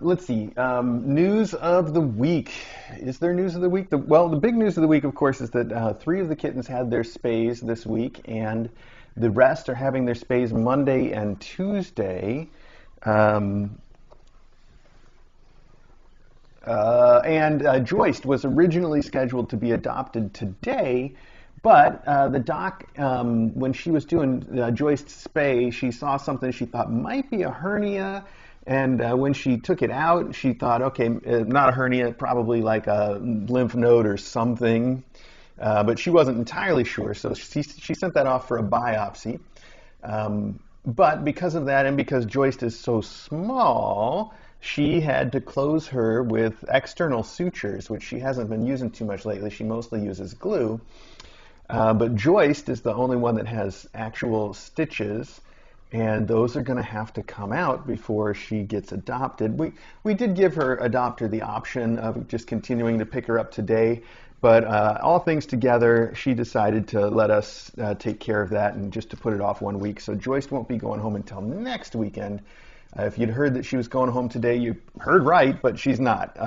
Let's see. News of the week. Is there news of the week? Well, the big news of the week, of course, is that three of the kittens had their spays this week, and the rest are having their spays Monday and Tuesday. Joyce was originally scheduled to be adopted today, but the doc, when she was doing Joyce's spay, she saw something she thought might be a hernia. And when she took it out, she thought, okay, not a hernia, probably like a lymph node or something. But she wasn't entirely sure, so she sent that off for a biopsy. But because of that, and because Joyce is so small, she had to close her with external sutures, which she hasn't been using too much lately. She mostly uses glue. But Joyce is the only one that has actual stitches, and those are going to have to come out before she gets adopted. We did give her adopter the option of just continuing to pick her up today, but all things together, she decided to let us take care of that and just to put it off 1 week. So Joyce won't be going home until next weekend. If you'd heard that she was going home today, you heard right, but she's not.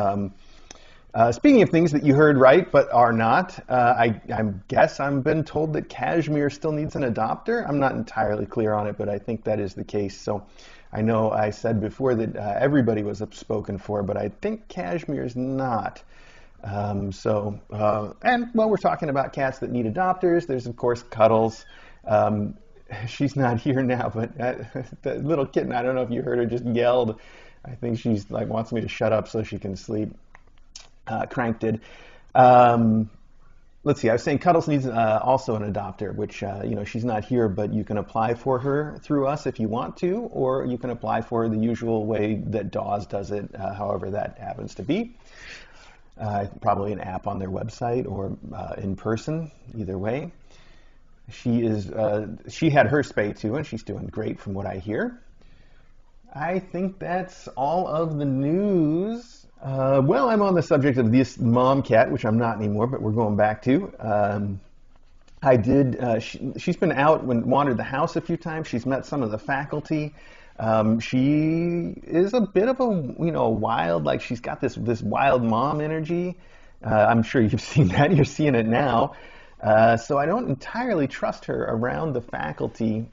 Speaking of things that you heard right but are not, I guess I've been told that Kashmir still needs an adopter. I'm not entirely clear on it, but I think that is the case. So I know I said before that everybody was spoken for, but I think Kashmir's not. And while we're talking about cats that need adopters, there's of course Cuddles. She's not here now, but the little kitten, I don't know if you heard her, just yelled. I think she's like wants me to shut up so she can sleep. Crank did. Let's see, I was saying Cuddles needs also an adopter, which, she's not here, but you can apply for her through us if you want to, or you can apply for her the usual way that Dawes does it, however that happens to be. Probably an app on their website or in person, either way. She had her spay too, and she's doing great from what I hear. I think that's all of the news. Well, I'm on the subject of this mom cat, which I'm not anymore, but we're going back to. She's been out and wandered the house a few times. She's met some of the faculty. She is a bit of a, wild, like she's got this wild mom energy. I'm sure you've seen that. You're seeing it now. So I don't entirely trust her around the faculty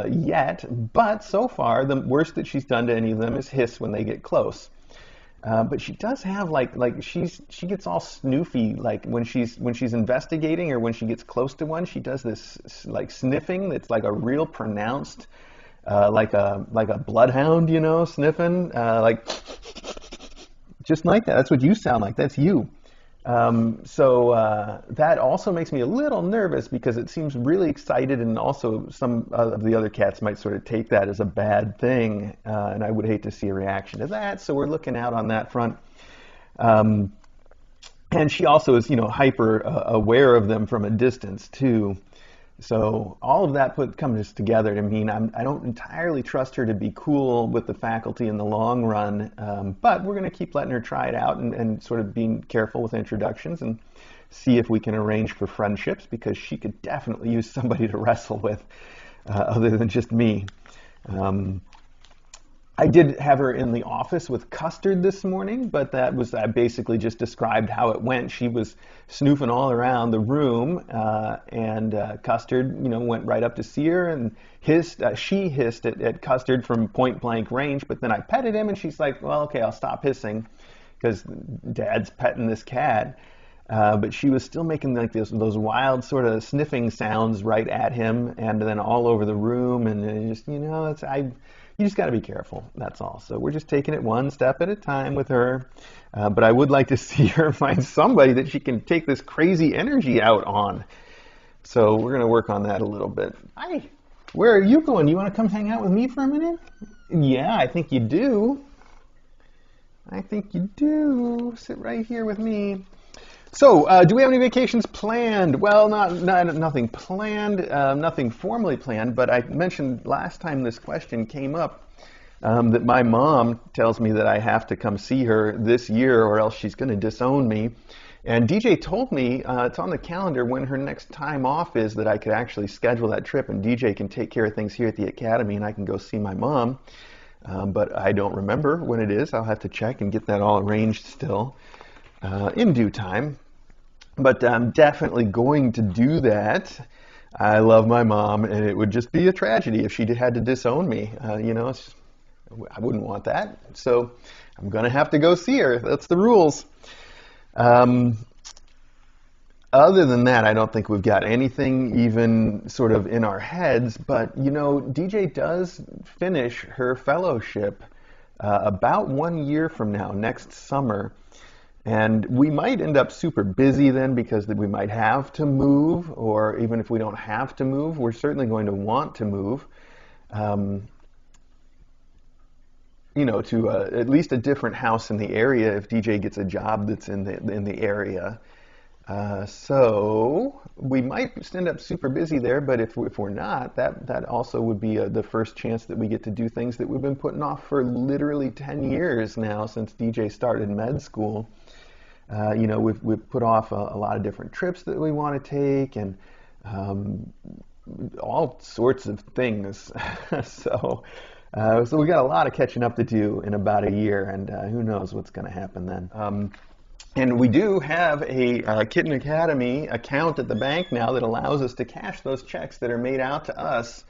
yet, but so far the worst that she's done to any of them is hiss when they get close. But she does have she gets all snoofy, like when she's investigating or when she gets close to one, she does this like sniffing that's like a real pronounced, like a bloodhound, sniffing, like just like that. That's what you sound like. That's you. That also makes me a little nervous because it seems really excited, and also some of the other cats might sort of take that as a bad thing, and I would hate to see a reaction to that, so we're looking out on that front. And she also is, hyper aware of them from a distance too. So all of that comes together to mean I don't entirely trust her to be cool with the faculty in the long run, but we're going to keep letting her try it out and sort of being careful with introductions and see if we can arrange for friendships, because she could definitely use somebody to wrestle with other than just me. I did have her in the office with Custard this morning, but that was, I basically just described how it went. She was snoofing all around the room, and Custard, went right up to see her and hissed. She hissed at Custard from point blank range, but then I petted him and she's like, well, okay, I'll stop hissing because Dad's petting this cat. But she was still making like those wild sort of sniffing sounds right at him and then all over the room, and just, you just got to be careful, that's all. So we're just taking it one step at a time with her. But I would like to see her find somebody that she can take this crazy energy out on. So we're going to work on that a little bit. Hi, where are you going? You want to come hang out with me for a minute? Yeah, I think you do. I think you do. Sit right here with me. So, do we have any vacations planned? Well, nothing planned, nothing formally planned, but I mentioned last time this question came up that my mom tells me that I have to come see her this year or else she's going to disown me. And DJ told me it's on the calendar when her next time off is, that I could actually schedule that trip, and DJ can take care of things here at the Academy and I can go see my mom. but I don't remember when it is. I'll have to check and get that all arranged still in due time. But I'm definitely going to do that. I love my mom, and it would just be a tragedy if she had to disown me. You know, I wouldn't want that. So I'm going to have to go see her. That's the rules. Other than that, I don't think we've got anything even sort of in our heads. But, you know, DJ does finish her fellowship about 1 year from now, next summer. And we might end up super busy then because we might have to move, or even if we don't have to move, we're certainly going to want to move, you know, to at least a different house in the area if DJ gets a job that's in the area. So we might end up super busy there, but if we're not, that also would be the first chance that we get to do things that we've been putting off for literally 10 years now since DJ started med school. You know, we've put off a lot of different trips that we want to take, and all sorts of things. So we got a lot of catching up to do in about a year, and who knows what's going to happen then. And we do have a Kitten Academy account at the bank now that allows us to cash those checks that are made out to us.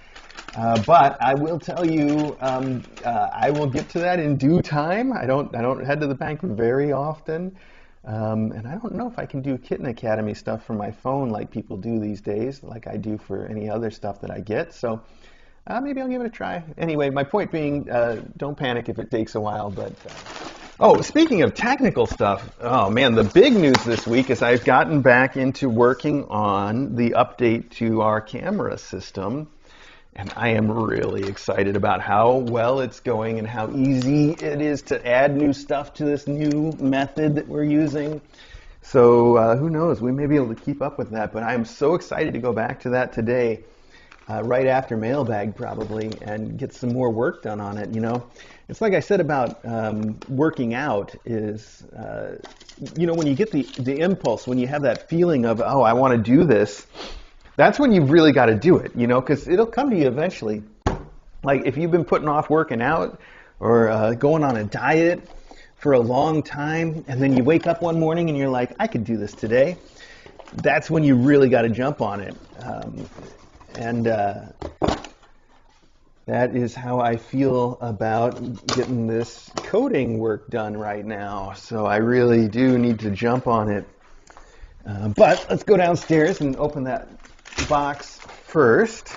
But I will tell you, I will get to that in due time. I don't head to the bank very often. And I don't know if I can do Kitten Academy stuff from my phone like people do these days, like I do for any other stuff that I get. So maybe I'll give it a try. Anyway, my point being, don't panic if it takes a while. But oh, speaking of technical stuff, oh man, the big news this week is I've gotten back into working on the update to our camera system. And I am really excited about how well it's going and how easy it is to add new stuff to this new method that we're using. So who knows, we may be able to keep up with that, but I'm so excited to go back to that today, right after Mailbag probably, and get some more work done on it. You know, it's like I said about working out is, you know, when you get the impulse, when you have that feeling of, oh, I want to do this, that's when you've really got to do it, you know, because it'll come to you eventually. Like if you've been putting off working out or going on a diet for a long time, and then you wake up one morning and you're like, I could do this today, that's when you really got to jump on it. And that is how I feel about getting this coding work done right now. So I really do need to jump on it. But let's go downstairs and open that box first.